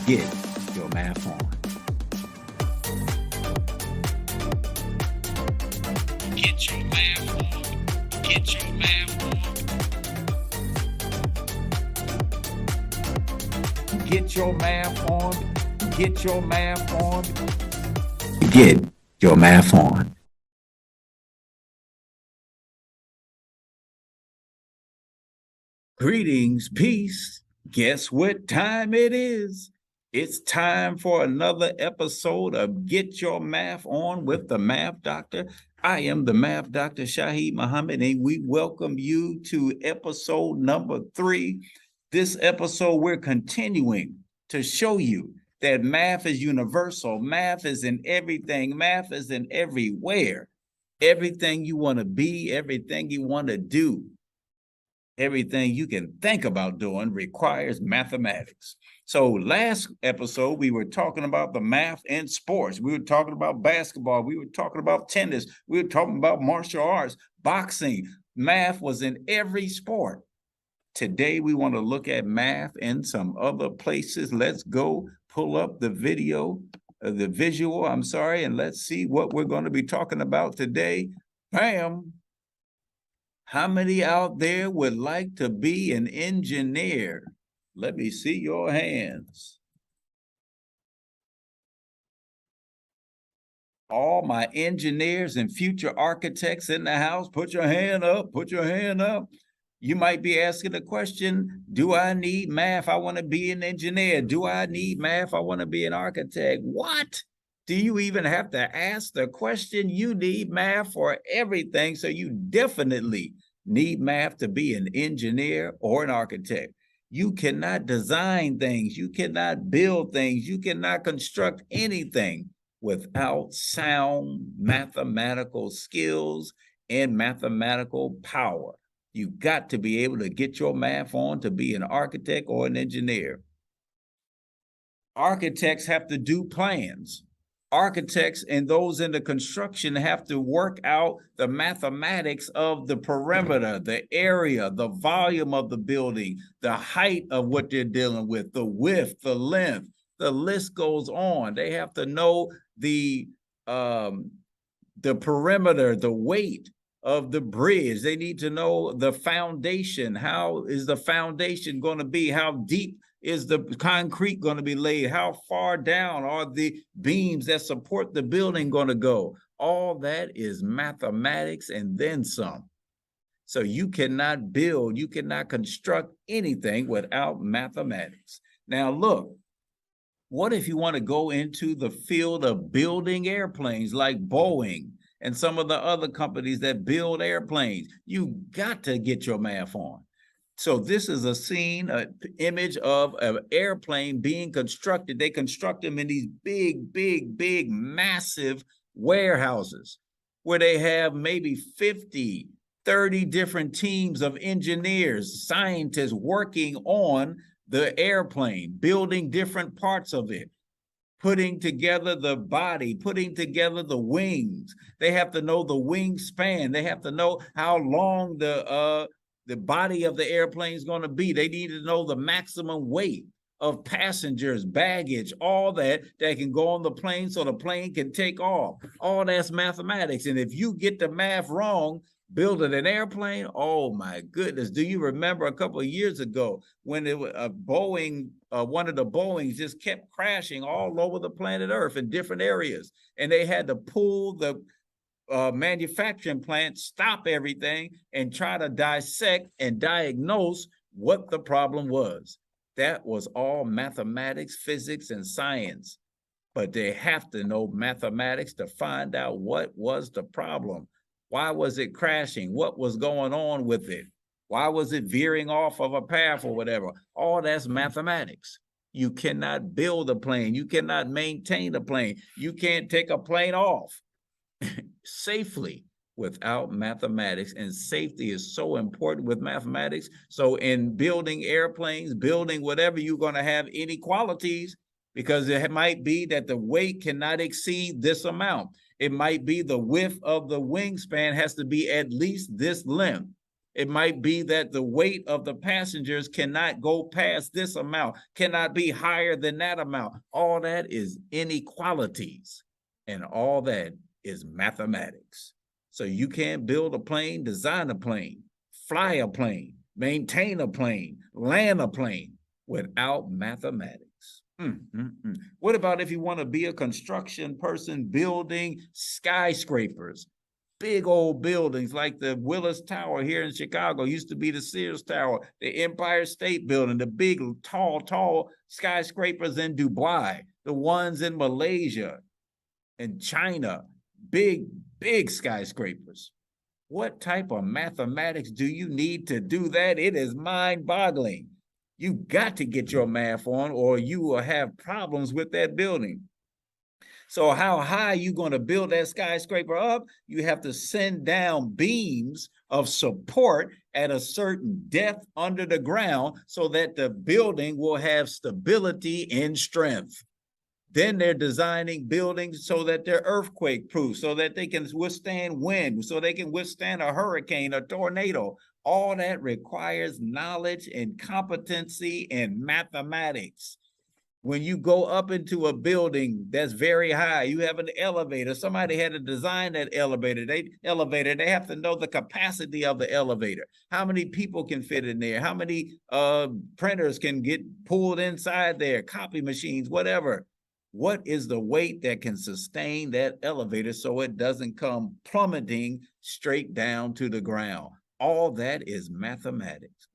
Get your math on. Get your math on. Get your math on. Get your math on. Get your math on. Get your math on. Greetings, peace. Guess what time it is? It's time for another episode of Get Your Math On with the Math Doctor. I am the Math Doctor Shahid Muhammad, and we welcome you to episode number 3. This episode, we're continuing to show you that math is universal. Math is in everything. Math is in everywhere. Everything you want to be, everything you want to do. Everything you can think about doing requires mathematics. So last episode, we were talking about the math in sports. We were talking about basketball. We were talking about tennis. We were talking about martial arts, boxing. Math was in every sport. Today, we want to look at math in some other places. Let's go pull up the visual, and let's see what we're going to be talking about today. Bam! How many out there would like to be an engineer? Let me see your hands. All my engineers and future architects in the house, put your hand up, put your hand up. You might be asking the question, do I need math? I want to be an engineer. Do I need math? I want to be an architect. What? Do you even have to ask the question? You need math for everything, so you definitely need math to be an engineer or an architect. You cannot design things. You cannot build things. You cannot construct anything without sound mathematical skills and mathematical power. You got to be able to get your math on to be an architect or an engineer. Architects have to do plans. Architects and those in the construction have to work out the mathematics of the perimeter, the area, the volume of the building, the height of what they're dealing with, the width, the length. The list goes on. They have to know the perimeter, the weight of the bridge. They need to know the foundation. How is the foundation going to be? How deep is the concrete going to be laid? How far down are the beams that support the building going to go? All that is mathematics and then some. So you cannot build, you cannot construct anything without mathematics. Now look, what if you want to go into the field of building airplanes like Boeing and some of the other companies that build airplanes? You got to get your math on. So this is a scene, an image of an airplane being constructed. They construct them in these big, massive warehouses where they have maybe 50, 30 different teams of engineers, scientists working on the airplane, building different parts of it, putting together the body, putting together the wings. They have to know the wingspan. They have to know how long the body of the airplane is going to be. They need to know the maximum weight of passengers, baggage, all that can go on the plane so the plane can take off. All that's mathematics. And if you get the math wrong, building an airplane, oh my goodness. Do you remember a couple of years ago when it was a Boeing, one of the Boeings just kept crashing all over the planet Earth in different areas, and they had to pull the manufacturing plant, stop everything, and try to dissect and diagnose what the problem was. That was all mathematics, physics, and science. But they have to know mathematics to find out what was the problem. Why was it crashing? What was going on with it? Why was it veering off of a path or whatever? All that's mathematics. You cannot build a plane. You cannot maintain a plane. You can't take a plane off safely without mathematics, and safety is so important with mathematics. So in building airplanes, building whatever, you're going to have inequalities, because it might be that the weight cannot exceed this amount. It might be the width of the wingspan has to be at least this length. It might be that the weight of the passengers cannot go past this amount, cannot be higher than that amount. All that is inequalities, and all that is mathematics. So you can't build a plane, design a plane, fly a plane, maintain a plane, land a plane without mathematics. What about if you want to be a construction person building skyscrapers, big old buildings like the Willis Tower here in Chicago, used to be the Sears Tower, the Empire State Building, the big, tall skyscrapers in Dubai, the ones in Malaysia and China, big skyscrapers. What type of mathematics do you need to do that? It is mind-boggling. You got to get your math on, or you will have problems with that building. So how high are you going to build that skyscraper up? You have to send down beams of support at a certain depth under the ground so that the building will have stability and strength. Then they're designing buildings so that they're earthquake proof, so that they can withstand wind, so they can withstand a hurricane, a tornado. All that requires knowledge and competency in mathematics. When you go up into a building that's very high, you have an elevator. Somebody had to design that elevator. They have to know the capacity of the elevator. How many people can fit in there? How many printers can get pulled inside there? Copy machines, whatever. What is the weight that can sustain that elevator so it doesn't come plummeting straight down to the ground? All that is mathematics.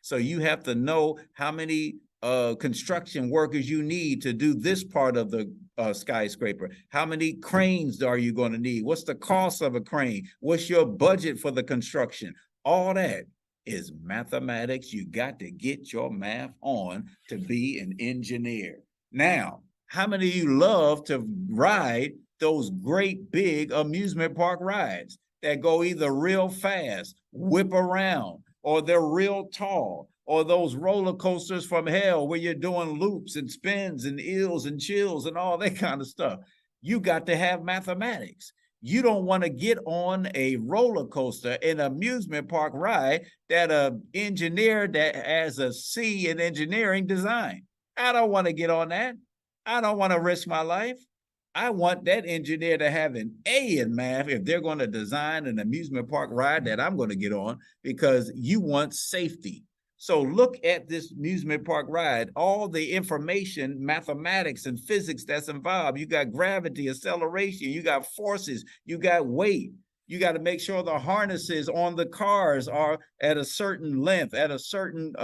So you have to know how many construction workers you need to do this part of the skyscraper. How many cranes are you going to need? What's the cost of a crane? What's your budget for the construction? All that is mathematics. You got to get your math on to be an engineer. Now, how many of you love to ride those great big amusement park rides that go either real fast, whip around, or they're real tall, or those roller coasters from hell where you're doing loops and spins and ills and chills and all that kind of stuff? You got to have mathematics. You don't want to get on a roller coaster, an amusement park ride that an engineer that has a C in engineering design. I don't want to get on that. I don't want to risk my life. I want that engineer to have an A in math if they're going to design an amusement park ride that I'm going to get on, because you want safety. So look at this amusement park ride, all the information, mathematics and physics that's involved. You got gravity, acceleration, you got forces, you got weight. You got to make sure the harnesses on the cars are at a certain length, at a certain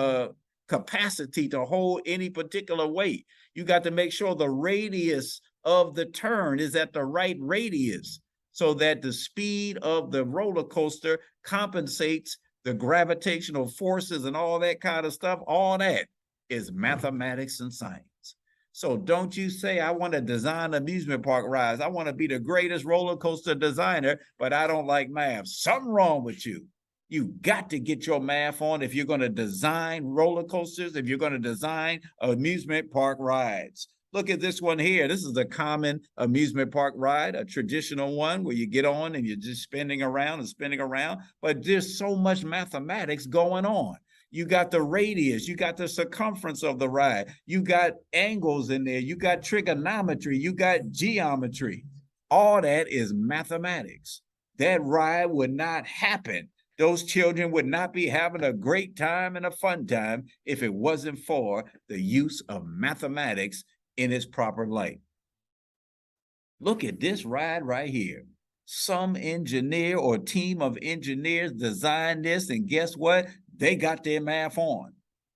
capacity to hold any particular weight. You got to make sure the radius of the turn is at the right radius so that the speed of the roller coaster compensates the gravitational forces and all that kind of stuff. All that is mathematics and science. So don't you say, I want to design amusement park rides. I want to be the greatest roller coaster designer, but I don't like math. Something wrong with you. You got to get your math on if you're going to design roller coasters, if you're going to design amusement park rides. Look at this one here. This is a common amusement park ride, a traditional one where you get on and you're just spinning around and spinning around. But there's so much mathematics going on. You got the radius, you got the circumference of the ride, you got angles in there, you got trigonometry, you got geometry. All that is mathematics. That ride would not happen. Those children would not be having a great time and a fun time if it wasn't for the use of mathematics in its proper light. Look at this ride right here. Some engineer or team of engineers designed this, and guess what? They got their math on,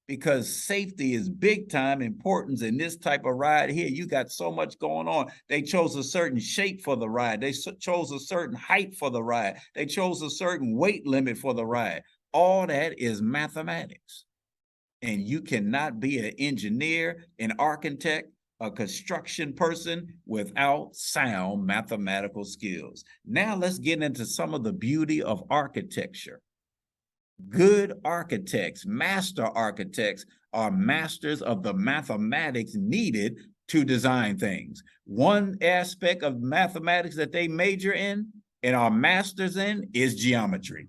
because safety is big time importance in this type of ride here. You got so much going on. They chose a certain shape for the ride. They chose a certain height for the ride. They chose a certain weight limit for the ride. All that is mathematics. And you cannot be an engineer, an architect, a construction person without sound mathematical skills. Now let's get into some of the beauty of architecture. Good architects, master architects, are masters of the mathematics needed to design things. One aspect of mathematics that they major in and are masters in is geometry.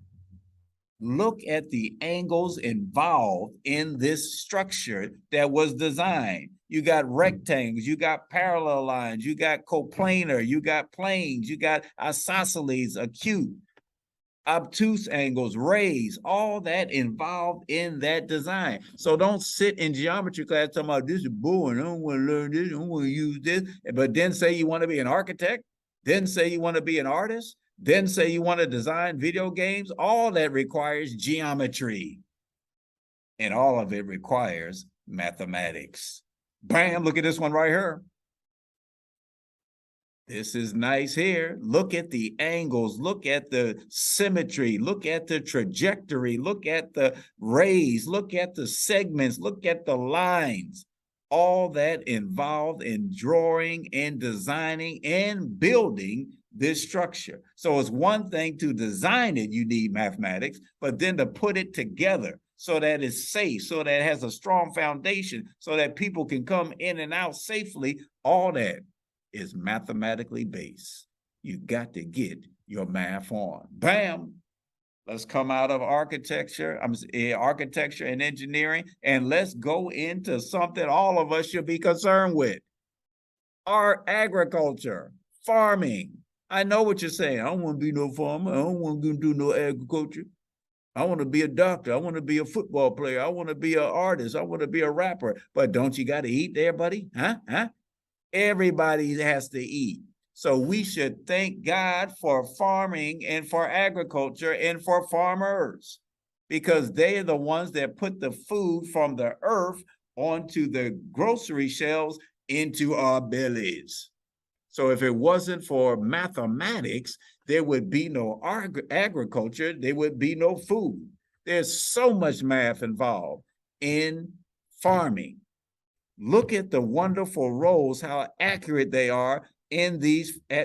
Look at the angles involved in this structure that was designed. You got rectangles, you got parallel lines, you got coplanar, you got planes, you got isosceles, acute, obtuse angles, rays, all that involved in that design. So don't sit in geometry class talking about this is boring. I don't want to learn this. I don't want to use this. But then say you want to be an architect, then say you want to be an artist, then say you want to design video games. All that requires geometry. And all of it requires mathematics. Bam, look at this one right here. This is nice here. Look at the angles. Look at the symmetry. Look at the trajectory. Look at the rays. Look at the segments. Look at the lines. All that involved in drawing and designing and building this structure. So it's one thing to design it, you need mathematics, but then to put it together so that it's safe, so that it has a strong foundation, so that people can come in and out safely, all that is mathematically based. You got to get your math on. Bam. Let's come out of architecture, architecture and engineering, and let's go into something all of us should be concerned with. Our agriculture, farming. I know what you're saying. I don't want to be no farmer. I don't want to do no agriculture. I want to be a doctor. I want to be a football player. I want to be an artist. I want to be a rapper. But don't you got to eat there, buddy? Huh? Everybody has to eat. So we should thank God for farming and for agriculture and for farmers, because they are the ones that put the food from the earth onto the grocery shelves into our bellies. So if it wasn't for mathematics, there would be no agriculture, there would be no food. There's so much math involved in farming. Look at the wonderful rows, how accurate they are at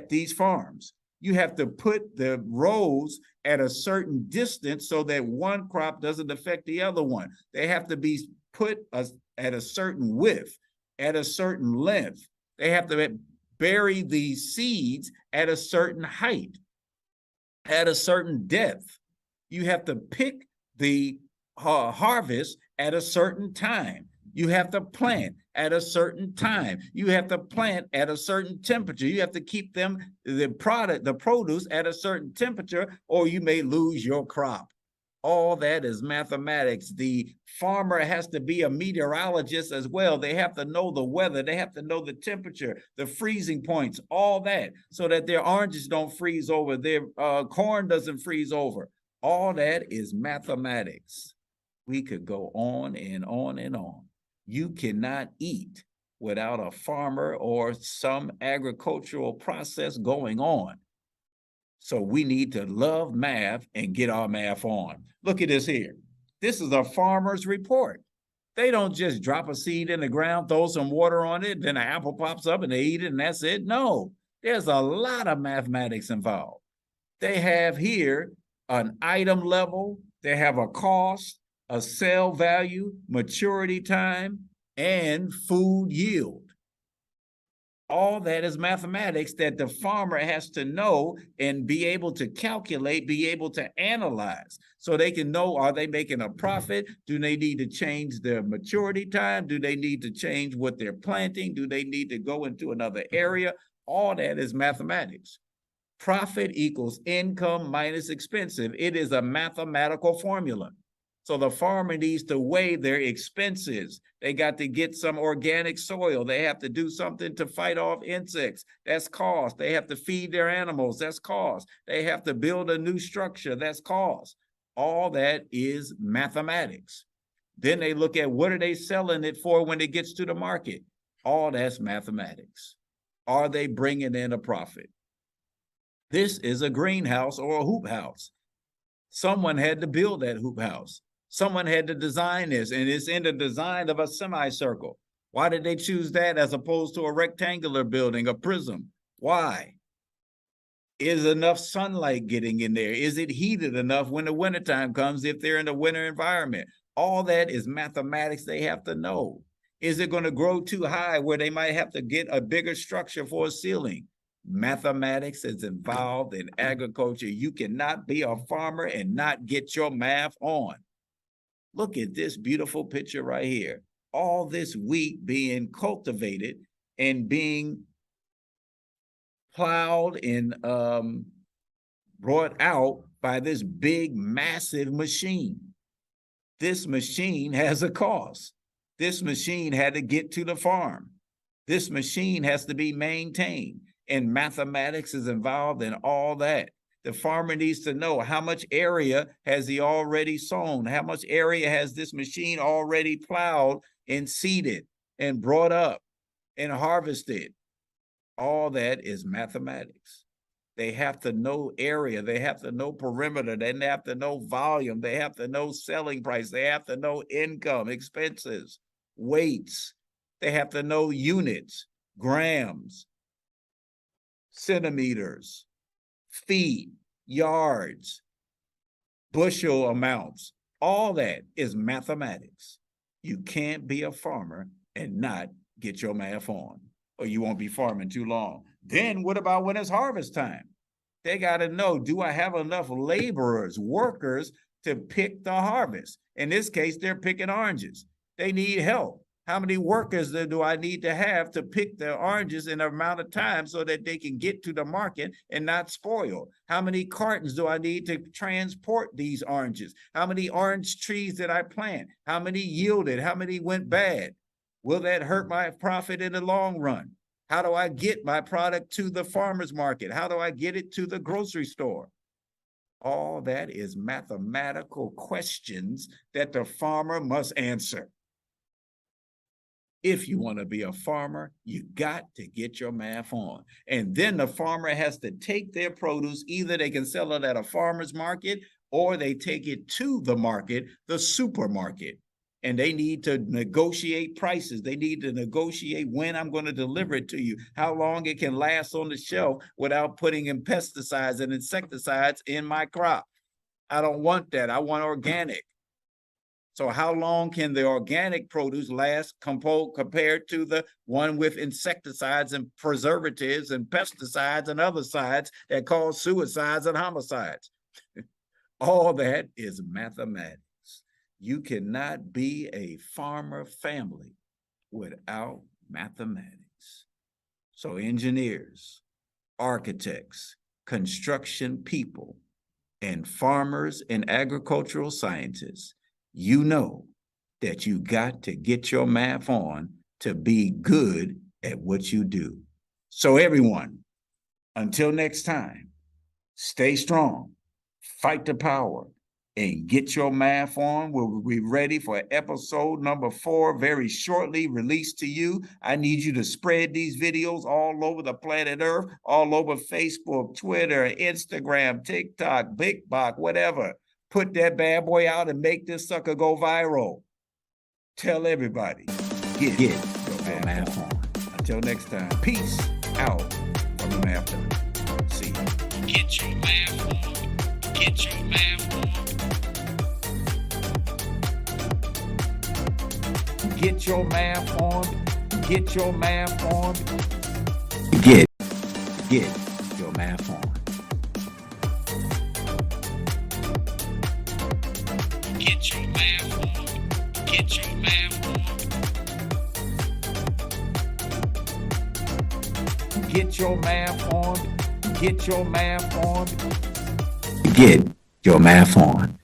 these farms. You have to put the rows at a certain distance so that one crop doesn't affect the other one. They have to be put at a certain width, at a certain length. They have to bury these seeds at a certain height, at a certain depth. You have to pick the harvest at a certain time. You have to plant at a certain time. You have to plant at a certain temperature. You have to keep the produce at a certain temperature, or you may lose your crop. All that is mathematics. The farmer has to be a meteorologist as well. They have to know the weather. They have to know the temperature, the freezing points, all that, so that their oranges don't freeze over, their corn doesn't freeze over. All that is mathematics. We could go on and on and on. You cannot eat without a farmer or some agricultural process going on. So we need to love math and get our math on. Look at this here. This is a farmer's report. They don't just drop a seed in the ground, throw some water on it, then an apple pops up and they eat it and that's it. No, there's a lot of mathematics involved. They have here an item level, they have a cost, a sale value, maturity time, and food yield. All that is mathematics that the farmer has to know and be able to calculate, be able to analyze, so they can know, are they making a profit? Do they need to change their maturity time? Do they need to change what they're planting? Do they need to go into another area? All that is mathematics. Profit equals income minus expensive. It is a mathematical formula. So the farmer needs to weigh their expenses. They got to get some organic soil. They have to do something to fight off insects. That's cost. They have to feed their animals. That's cost. They have to build a new structure. That's cost. All that is mathematics. Then they look at what are they selling it for when it gets to the market. All that's mathematics. Are they bringing in a profit? This is a greenhouse or a hoop house. Someone had to build that hoop house. Someone had to design this, and it's in the design of a semicircle. Why did they choose that as opposed to a rectangular building, a prism? Why? Is enough sunlight getting in there? Is it heated enough when the wintertime comes if they're in a winter environment? All that is mathematics they have to know. Is it going to grow too high where they might have to get a bigger structure for a ceiling? Mathematics is involved in agriculture. You cannot be a farmer and not get your math on. Look at this beautiful picture right here. All this wheat being cultivated and being plowed and brought out by this big, massive machine. This machine has a cost. This machine had to get to the farm. This machine has to be maintained, and mathematics is involved in all that. The farmer needs to know how much area has he already sown, how much area has this machine already plowed and seeded and brought up and harvested. All that is mathematics. They have to know area, they have to know perimeter, they have to know volume, they have to know selling price, they have to know income, expenses, weights, they have to know units, grams, centimeters, feet, yards, bushel amounts. All that is mathematics. You can't be a farmer and not get your math on, or you won't be farming too long. Then what about when it's harvest time? They got to know, do I have enough laborers, workers to pick the harvest? In this case, they're picking oranges. They need help. How many workers do I need to have to pick the oranges in an amount of time so that they can get to the market and not spoil? How many cartons do I need to transport these oranges? How many orange trees did I plant? How many yielded? How many went bad? Will that hurt my profit in the long run? How do I get my product to the farmer's market? How do I get it to the grocery store? All that is mathematical questions that the farmer must answer. If you want to be a farmer, you got to get your math on. And then the farmer has to take their produce. Either they can sell it at a farmer's market or they take it to the market, the supermarket. And they need to negotiate prices. They need to negotiate when I'm going to deliver it to you, how long it can last on the shelf without putting in pesticides and insecticides in my crop. I don't want that. I want organic. So how long can the organic produce last compared to the one with insecticides and preservatives and pesticides and other sides that cause suicides and homicides? All that is mathematics. You cannot be a farmer family without mathematics. So engineers, architects, construction people, and farmers and agricultural scientists, you know that you got to get your math on to be good at what you do. So everyone, until next time, stay strong, fight the power, and get your math on. We'll be ready for episode number 4 very shortly, released to you. I need you to spread these videos all over the planet Earth, all over Facebook, Twitter, Instagram, TikTok, Big Box, whatever. Put that bad boy out and make this sucker go viral. Tell everybody, get your math on. Until next time, peace out from the Math Doctor. See you. Get your math on. Get your math on. Get your math on. Get your math on. Get your math on. Get your math on. Get your math on. Get your math on. Get your math on. Get your math on.